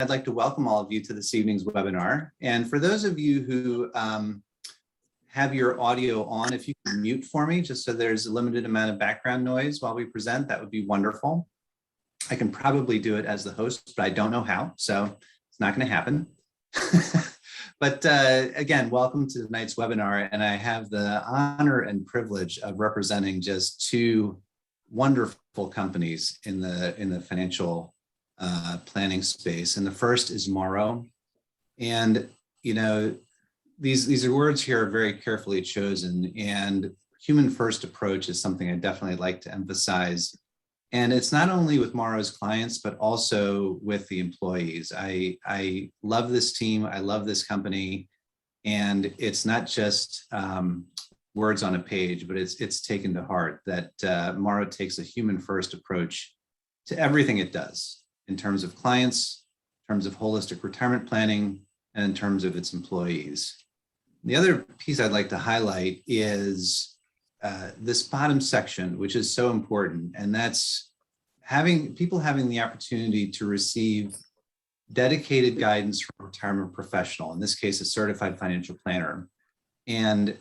I'd like to welcome all of you to this evening's webinar. And for those of you who have your audio on, if you can mute for me, just so there's a limited amount of background noise while we present, that would be wonderful. I can probably do it as the host, but I don't know how, so it's not going to happen. But again, welcome to tonight's webinar, and I have the honor and privilege of representing just two wonderful companies in the financial planning space. And the first is Morrow. And you know, these words here are very carefully chosen, and human first approach is something I definitely like to emphasize. And it's not only with Morrow's clients, but also with the employees. I love this team, I love this company, and it's not just words on a page, but it's taken to heart that Morrow takes a human first approach to everything it does in terms of clients, in terms of holistic retirement planning, and in terms of its employees. The other piece I'd like to highlight is this bottom section, which is so important, and that's having the opportunity to receive dedicated guidance from a retirement professional, in this case, a certified financial planner. And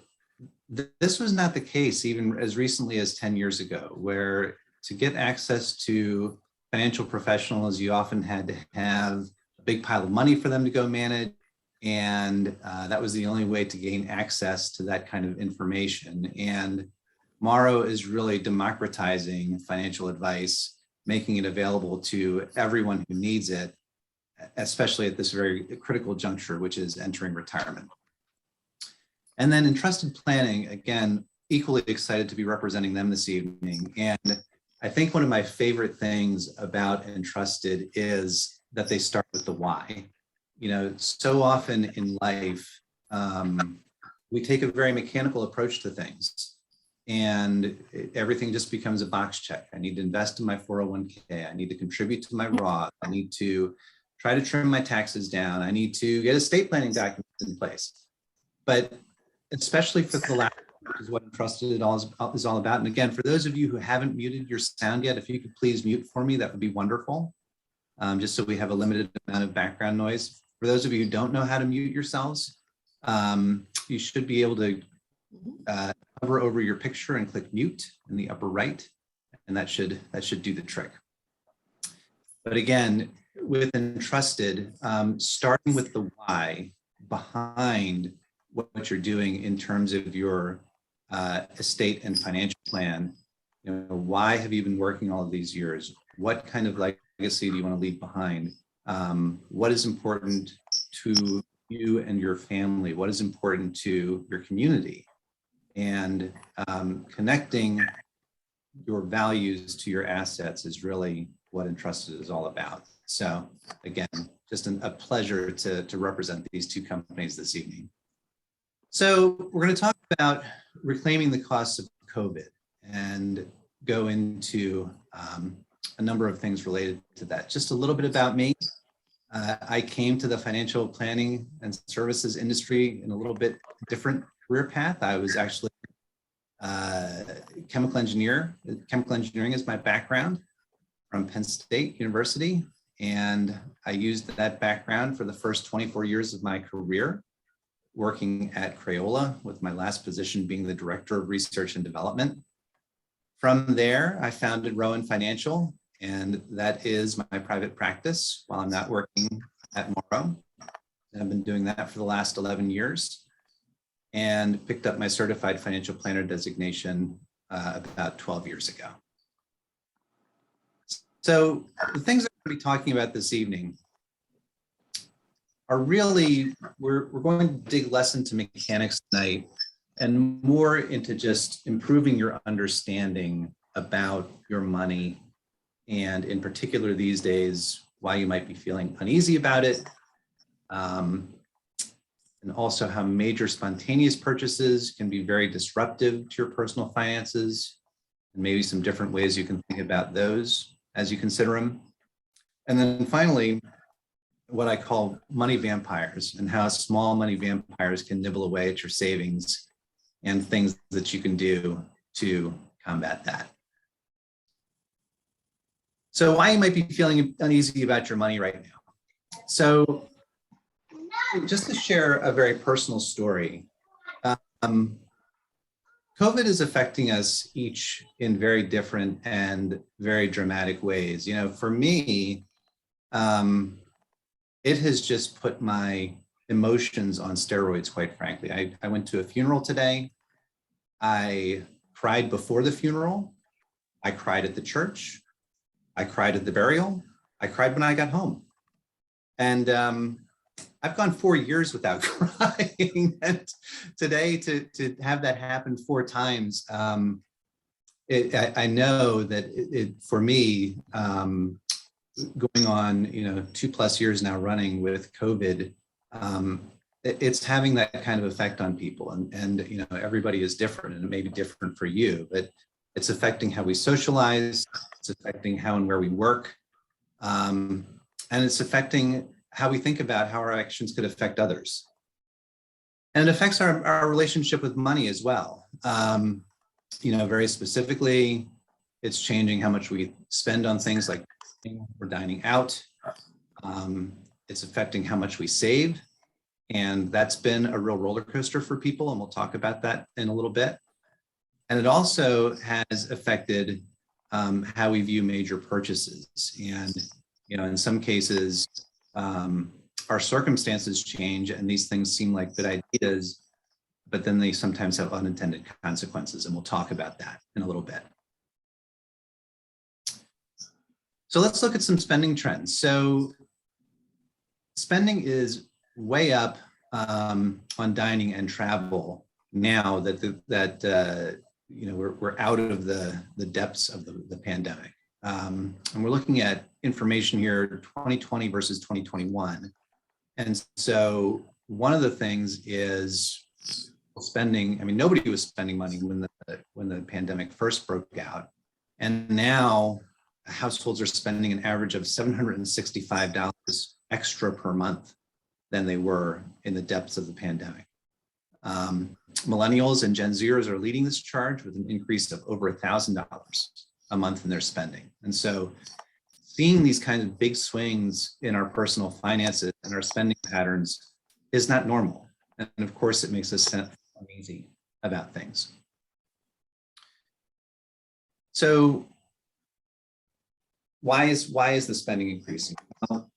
this was not the case even as recently as 10 years ago, where to get access to financial professionals, you often had to have a big pile of money for them to go manage. And that was the only way to gain access to that kind of information. And Morrow is really democratizing financial advice, making it available to everyone who needs it, especially at this very critical juncture, which is entering retirement. And then in trusted planning, again, equally excited to be representing them this evening. And I think one of my favorite things about Entrusted is that they start with the why. You know, so often in life, we take a very mechanical approach to things, and everything just becomes a box check. I need to invest in my 401k. I need to contribute to my Roth. I need to try to trim my taxes down. I need to get estate planning documents in place. But especially for the last, which is what Entrusted is all about. And again, for those of you who haven't muted your sound yet, if you could please mute for me, that would be wonderful. Just so we have a limited amount of background noise. For those of you who don't know how to mute yourselves, you should be able to hover over your picture and click mute in the upper right, and that should do the trick. But again, with Entrusted, starting with the why behind what you're doing in terms of your estate and financial plan. You know, why have you been working all of these years? What kind of legacy do you want to leave behind? What is important to you and your family? What is important to your community? And connecting your values to your assets is really what Entrusted is all about. So again, just a pleasure to represent these two companies this evening. So we're going to talk about reclaiming the costs of COVID and go into a number of things related to that. Just a little bit about me. I came to the financial planning and services industry in a little bit different career path. I was actually a chemical engineer. Chemical engineering is my background from Penn State University. And I used that background for the first 24 years of my career, working at Crayola, with my last position being the Director of Research and Development. From there, I founded Rowan Financial, and that is my private practice while I'm not working at Morrow. I've been doing that for the last 11 years and picked up my certified financial planner designation about 12 years ago. So the things that we're going to be talking about this evening are really, we're going to dig less into mechanics tonight and more into just improving your understanding about your money, and in particular these days, why you might be feeling uneasy about it, and also how major spontaneous purchases can be very disruptive to your personal finances, and maybe some different ways you can think about those as you consider them. And then finally, what I call money vampires, and how small money vampires can nibble away at your savings and things that you can do to combat that. So why you might be feeling uneasy about your money right now. So just to share a very personal story, um, COVID is affecting us each in very different and very dramatic ways. You know, for me, it has just put my emotions on steroids, quite frankly. I went to a funeral today. I cried before the funeral. I cried at the church. I cried at the burial. I cried when I got home. And I've gone 4 years without crying. And today to have that happen 4 times, I know that for me, going on, 2+ years now running with COVID, it's having that kind of effect on people. And everybody is different, and it may be different for you, but it's affecting how we socialize. It's affecting how and where we work. And it's affecting how we think about how our actions could affect others. And it affects our relationship with money as well. Very specifically, it's changing how much we spend on things like we're dining out. It's affecting how much we save. And that's been a real roller coaster for people. And we'll talk about that in a little bit. And it also has affected how we view major purchases. And, in some cases, our circumstances change and these things seem like good ideas, but then they sometimes have unintended consequences. And we'll talk about that in a little bit. So let's look at some spending trends. So spending is way up on dining and travel now that we're out of the depths of the pandemic. And we're looking at information here, 2020 versus 2021. And so one of the things is spending. I mean, nobody was spending money when the pandemic first broke out. And now households are spending an average of $765 extra per month than they were in the depths of the pandemic. Millennials and Gen Zers are leading this charge with an increase of over $1,000 a month in their spending. And so seeing these kinds of big swings in our personal finances and our spending patterns is not normal. And of course, it makes us uneasy about things. So why is the spending increasing?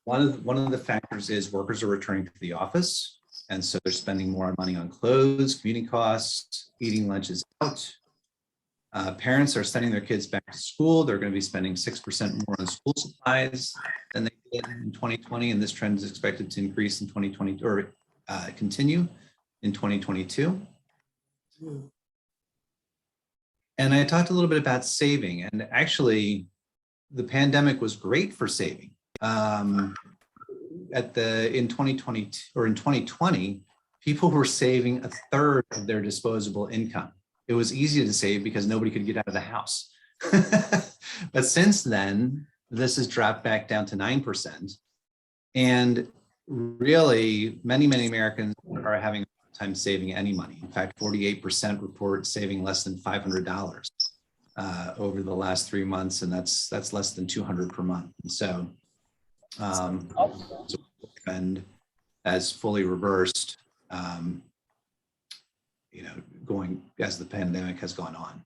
Well, one of the factors is workers are returning to the office, and so they're spending more money on clothes, commuting costs, eating lunches out. Parents are sending their kids back to school. They're going to be spending 6% more on school supplies than they did in 2020, and this trend is expected to increase in 2020 or continue in 2022. And I talked a little bit about saving, and actually, the pandemic was great for saving. In 2020 or in 2020, people were saving 1/3 of their disposable income. It was easy to save because nobody could get out of the house. But since then, this has dropped back down to 9%. And really, many Americans are having a hard time saving any money. In fact, 48% report saving less than $500 over the last 3 months, and that's less than $200 per month. And so, trend has fully reversed, going as the pandemic has gone on.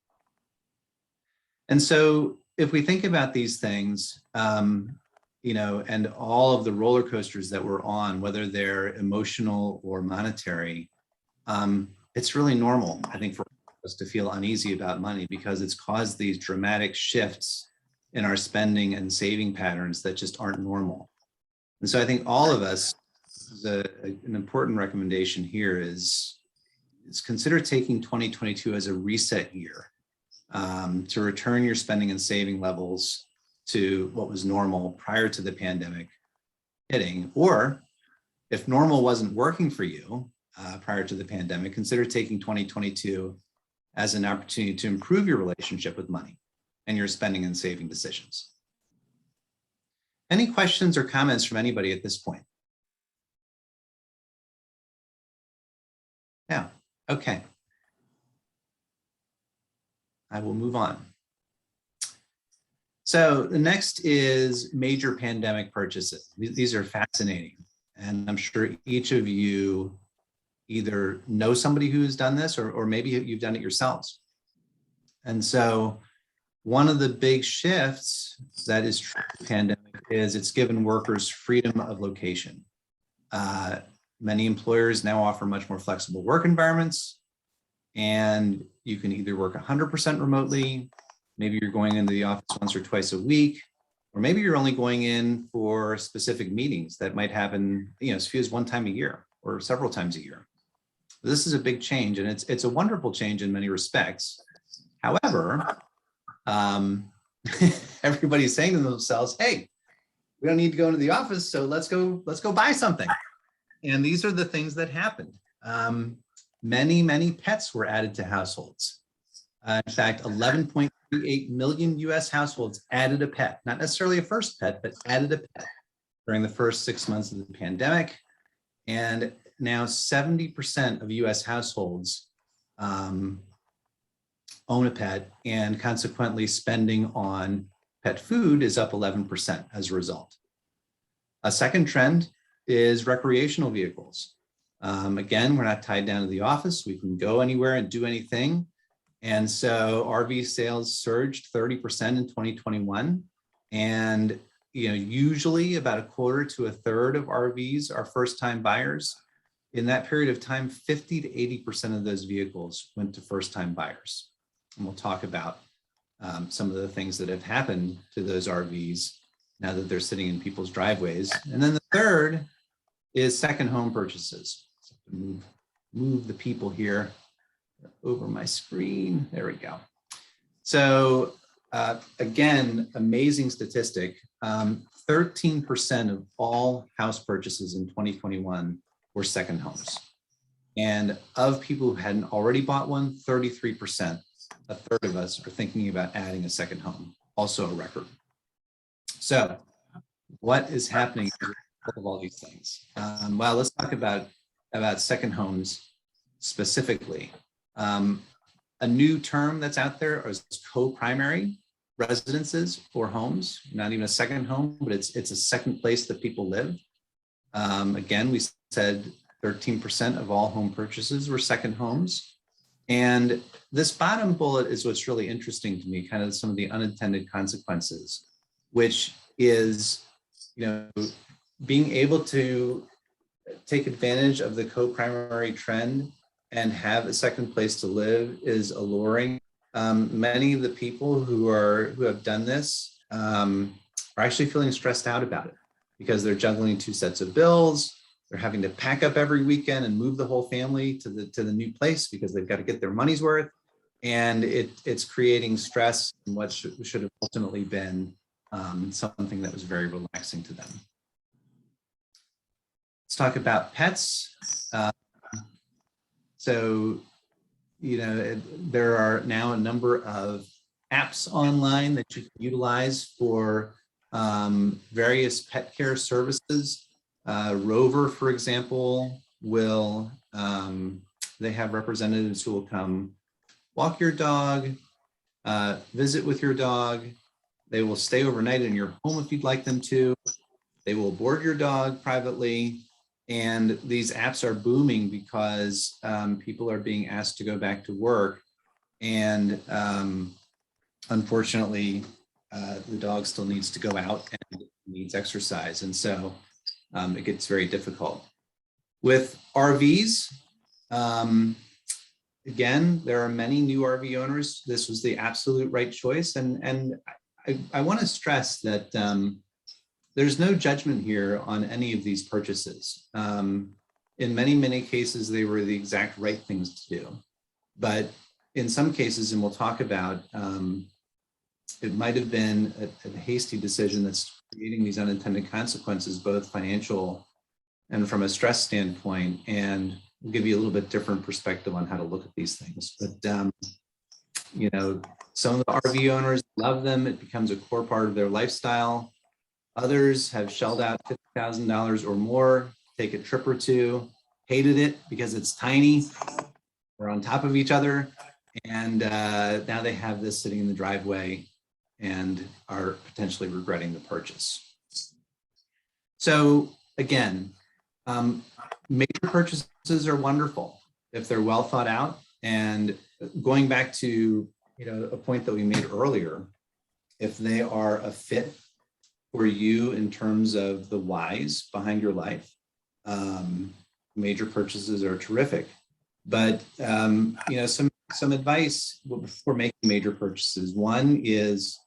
And so, if we think about these things, and all of the roller coasters that we're on, whether they're emotional or monetary, it's really normal, I think, for us to feel uneasy about money because it's caused these dramatic shifts in our spending and saving patterns that just aren't normal. And so I think all of us, an important recommendation here is consider taking 2022 as a reset year to return your spending and saving levels to what was normal prior to the pandemic hitting. Or if normal wasn't working for you prior to the pandemic, consider taking 2022 as an opportunity to improve your relationship with money and your spending and saving decisions. Any questions or comments from anybody at this point? Yeah, okay. I will move on. So the next is major pandemic purchases. These are fascinating. And I'm sure each of you either know somebody who's done this or maybe you've done it yourselves. And so one of the big shifts that is true in the pandemic is it's given workers freedom of location. Many employers now offer much more flexible work environments, and you can either work 100% remotely, maybe you're going into the office once or twice a week, or maybe you're only going in for specific meetings that might happen, as few as one time a year or several times a year. This is a big change, and it's a wonderful change in many respects. However, everybody's saying to themselves, hey, we don't need to go into the office, so let's go buy something. And these are the things that happened. Many pets were added to households. In fact, 11.38 million US households added a pet, not necessarily a first pet, but added a pet during the first 6 months of the pandemic. And now 70% of US households own a pet, and consequently spending on pet food is up 11% as a result. A second trend is recreational vehicles. Again, we're not tied down to the office. We can go anywhere and do anything. And so RV sales surged 30% in 2021. And usually about a quarter to a third of RVs are first-time buyers. In that period of time, 50 to 80% of those vehicles went to first-time buyers. And we'll talk about some of the things that have happened to those RVs now that they're sitting in people's driveways. And then the third is second home purchases. So move the people here over my screen. There we go. So again, amazing statistic. 13% of all house purchases in 2021 were second homes. And of people who hadn't already bought one, 33%, a third of us, are thinking about adding a second home, also a record. So what is happening of all these things? Well, let's talk about second homes specifically. A new term that's out there is co-primary residences or homes, not even a second home, but it's a second place that people live. Again, we said 13% of all home purchases were second homes. And this bottom bullet is what's really interesting to me, kind of some of the unintended consequences, which is, being able to take advantage of the co-primary trend and have a second place to live is alluring. Many of the people who have done this are actually feeling stressed out about it because they're juggling two sets of bills. They're having to pack up every weekend and move the whole family to the new place because they've got to get their money's worth. And it's creating stress in what should have ultimately been something that was very relaxing to them. Let's talk about pets. So, there are now a number of apps online that you can utilize for various pet care services. Rover, for example, they have representatives who will come walk your dog, visit with your dog. They will stay overnight in your home if you'd like them to. They will board your dog privately. And these apps are booming because people are being asked to go back to work. And unfortunately, the dog still needs to go out and needs exercise. And so it gets very difficult. With RVs, again, there are many new RV owners. This was the absolute right choice. And I want to stress that there's no judgment here on any of these purchases. In many cases, they were the exact right things to do. But in some cases, and we'll talk about, it might have been a hasty decision that's creating these unintended consequences, both financial and from a stress standpoint. And we'll give you a little bit different perspective on how to look at these things. But, some of the RV owners love them. It becomes a core part of their lifestyle. Others have shelled out $50,000 or more, take a trip or two, hated it because it's tiny, we're on top of each other, and now they have this sitting in the driveway, and are potentially regretting the purchase. So again, major purchases are wonderful if they're well thought out. And going back to a point that we made earlier, if they are a fit for you in terms of the whys behind your life, major purchases are terrific. But some advice before making major purchases. One is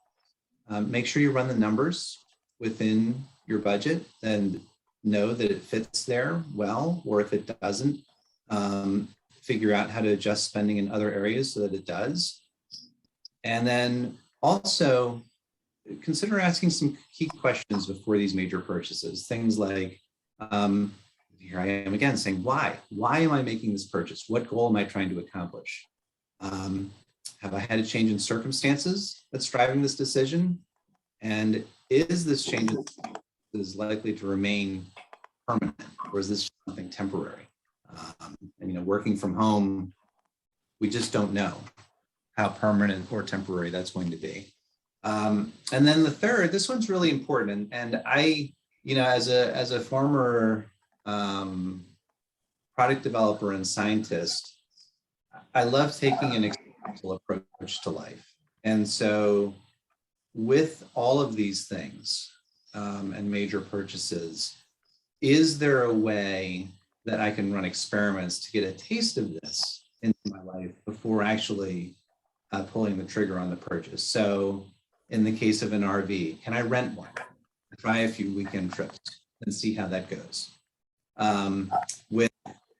make sure you run the numbers within your budget and know that it fits there well, or if it doesn't, figure out how to adjust spending in other areas so that it does. And then also consider asking some key questions before these major purchases. Things like, here I am again saying, why? Why am I making this purchase? What goal am I trying to accomplish? Have I had a change in circumstances that's driving this decision? And is this change is likely to remain permanent, or is this something temporary? And working from home, we just don't know how permanent or temporary that's going to be. And then the third, this one's really important. And I, as a former product developer and scientist, I love taking an experimental approach to life. And so with all of these things and major purchases, is there a way that I can run experiments to get a taste of this into my life before actually pulling the trigger on the purchase? So in the case of an RV, can I rent one, try a few weekend trips and see how that goes?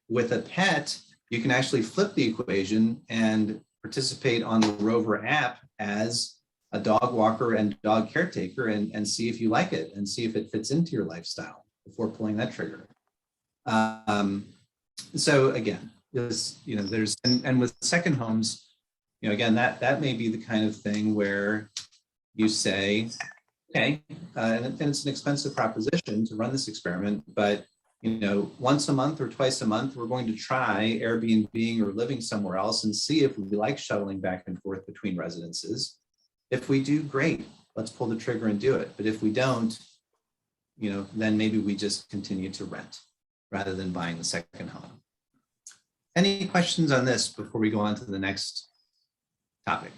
With a pet, you can actually flip the equation and participate on the Rover app as a dog walker and dog caretaker and see if you like it and see if it fits into your lifestyle before pulling that trigger. So again, there's and with second homes, again, that may be the kind of thing where you say, okay, and it's an expensive proposition to run this experiment, but once a month or twice a month, we're going to try Airbnb or living somewhere else and see if we like shuttling back and forth between residences. If we do, great, let's pull the trigger and do it. But if we don't, then maybe we just continue to rent rather than buying the second home. Any questions on this before we go on to the next topic?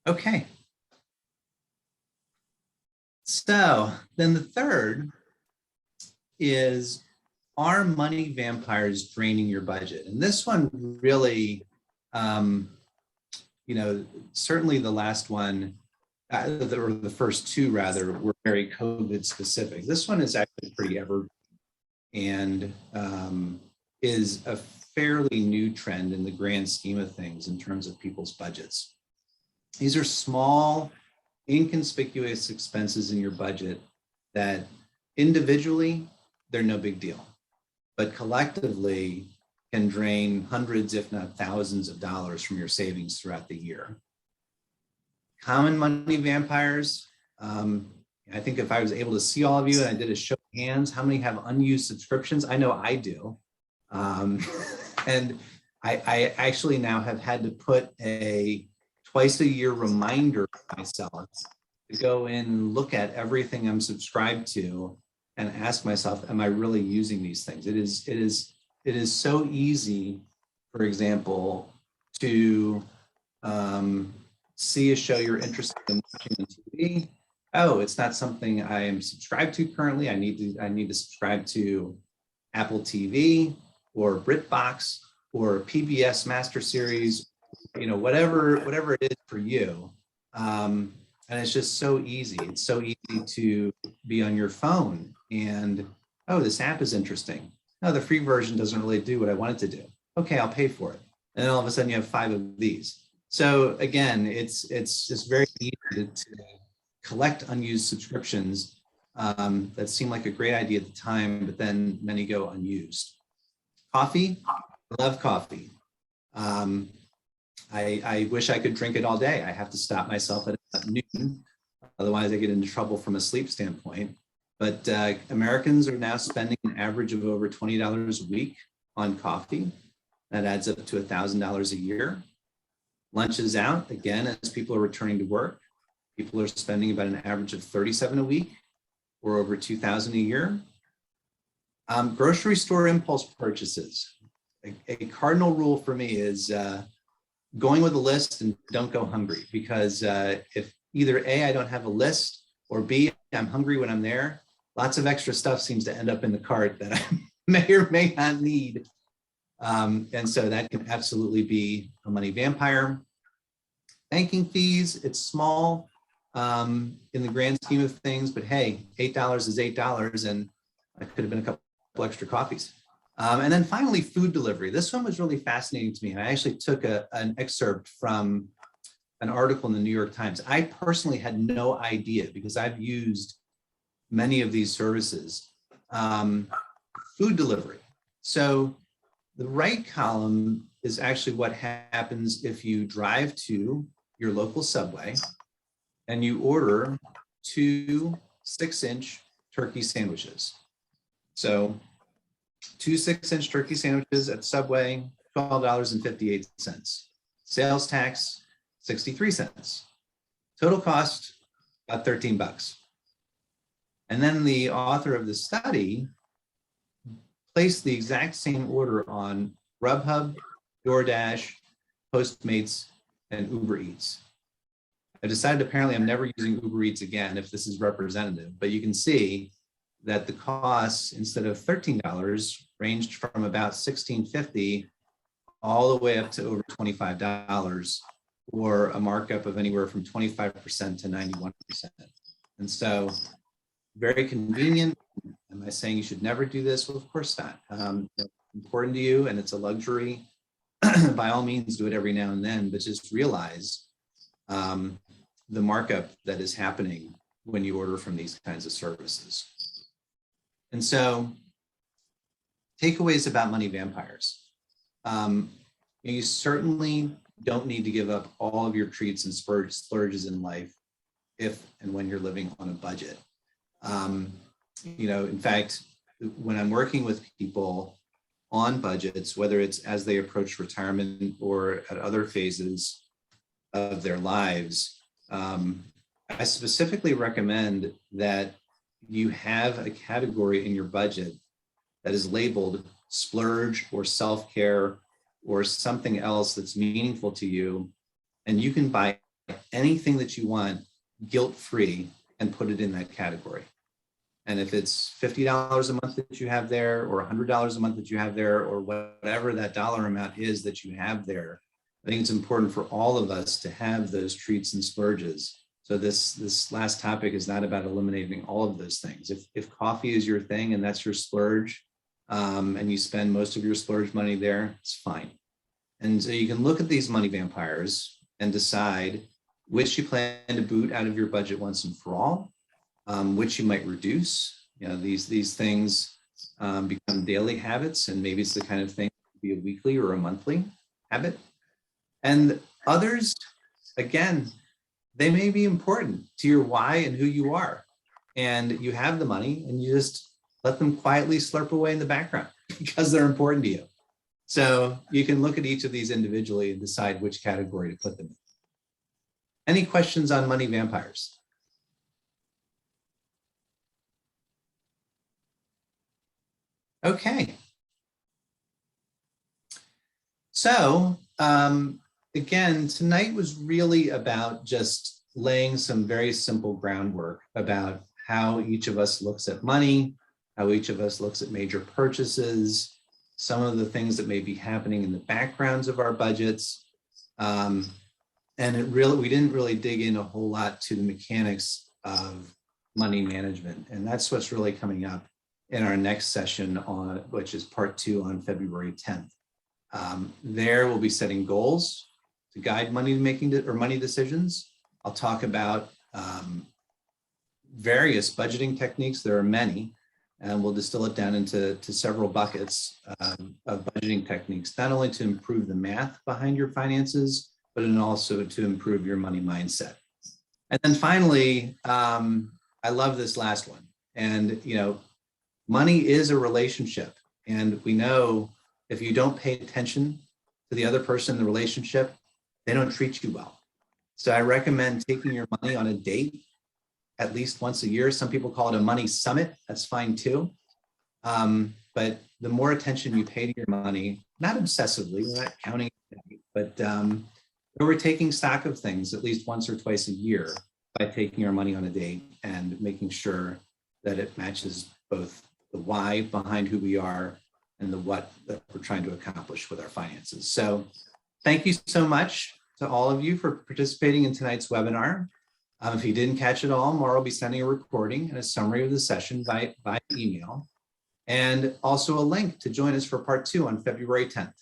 Okay. So then the third is, are money vampires draining your budget? And this one really, certainly the last one, or the first two rather, were very COVID specific. This one is actually pretty evergreen and is a fairly new trend in the grand scheme of things in terms of people's budgets. These are small, inconspicuous expenses in your budget that individually, they're no big deal, but collectively can drain hundreds, if not thousands of dollars from your savings throughout the year. Common money vampires, I think if I was able to see all of you and I did a show of hands, how many have unused subscriptions? I know I do. And I actually now have had to put a twice a year reminder for myself to go in and look at everything I'm subscribed to and ask myself, am I really using these things? It is so easy, for example, to see a show you're interested in watching on TV. Oh, it's not something I am subscribed to currently. I need to subscribe to Apple TV or BritBox or PBS Master Series, whatever it is for you. And it's just so easy. It's so easy to be on your phone and, oh, this app is interesting. No, the free version doesn't really do what I want it to do. Okay, I'll pay for it. And then all of a sudden you have 5 of these. So again, it's just very easy to collect unused subscriptions that seem like a great idea at the time, but then many go unused. Coffee, I love coffee. I wish I could drink it all day. I have to stop myself at noon. Otherwise I get into trouble from a sleep standpoint. But Americans are now spending an average of over $20 a week on coffee. That adds up to $1,000 a year. Lunch is out, again, as people are returning to work. People are spending about an average of 37 a week, or over 2,000 a year. Grocery store impulse purchases. A cardinal rule for me is going with a list and don't go hungry, because if either A, I don't have a list, or B, I'm hungry when I'm there, lots of extra stuff seems to end up in the cart that I may or may not need. And so that can absolutely be a money vampire. Banking fees, it's small in the grand scheme of things, but hey, $8 is $8, and I could have been a couple extra coffees. And then finally, food delivery. This one was really fascinating to me. I actually took an excerpt from an article in the New York Times. I personally had no idea, because I've used many of these services. Food delivery. So the right column is actually what happens if you drive to your local Subway and you order 2 6-inch turkey sandwiches. So 2 6-inch turkey sandwiches at Subway, $12.58. Sales tax, 63 cents. Total cost, about 13 bucks. And then the author of the study placed the exact same order on Grubhub, DoorDash, Postmates, and Uber Eats. I decided apparently I'm never using Uber Eats again if this is representative, but you can see that the costs, instead of $13, ranged from about $16.50 all the way up to over $25, or a markup of anywhere from 25% to 91%. And so very convenient. Am I saying you should never do this? Well, of course not. It's important to you and it's a luxury. By all means, do it every now and then, but just realize the markup that is happening when you order from these kinds of services. And so, takeaways about money vampires. You certainly don't need to give up all of your treats and splurges in life if and when you're living on a budget. In fact, when I'm working with people on budgets, whether it's as they approach retirement or at other phases of their lives, I specifically recommend that you have a category in your budget that is labeled splurge or self-care or something else that's meaningful to you, and you can buy anything that you want guilt-free and put it in that category. And if it's $50 a month that you have there, or $100 a month that you have there, or whatever that dollar amount is that you have there, I think it's important for all of us to have those treats and splurges. So this last topic is not about eliminating all of those things. If coffee is your thing and that's your splurge, and you spend most of your splurge money there, it's fine. And so you can look at these money vampires and decide which you plan to boot out of your budget once and for all, which you might reduce. These things become daily habits, and maybe it's the kind of thing that could be a weekly or a monthly habit. And others, again, they may be important to your why and who you are. And you have the money and you just let them quietly slurp away in the background because they're important to you. So you can look at each of these individually and decide which category to put them in. Any questions on money vampires? Okay. So again, tonight was really about just laying some very simple groundwork about how each of us looks at money, how each of us looks at major purchases, some of the things that may be happening in the backgrounds of our budgets. And we didn't really dig in a whole lot to the mechanics of money management. And that's what's really coming up in our next session, which is part 2 on February 10th. There we'll be setting goals to guide money decisions. I'll talk about various budgeting techniques. There are many, and we'll distill it down into several buckets of budgeting techniques, not only to improve the math behind your finances, but also to improve your money mindset. And then finally, I love this last one. And money is a relationship, and we know If you don't pay attention to the other person in the relationship, they don't treat you well. So I recommend taking your money on a date at least once a year. Some people call it a money summit. That's fine too. But the more attention you pay to your money, not obsessively, we're not counting, but we're taking stock of things at least once or twice a year by taking our money on a date and making sure that it matches both the why behind who we are and the what that we're trying to accomplish with our finances. So thank you so much to all of you for participating in tonight's webinar. If you didn't catch it all, Maura will be sending a recording and a summary of the session by email, and also a link to join us for part 2 on February 10th.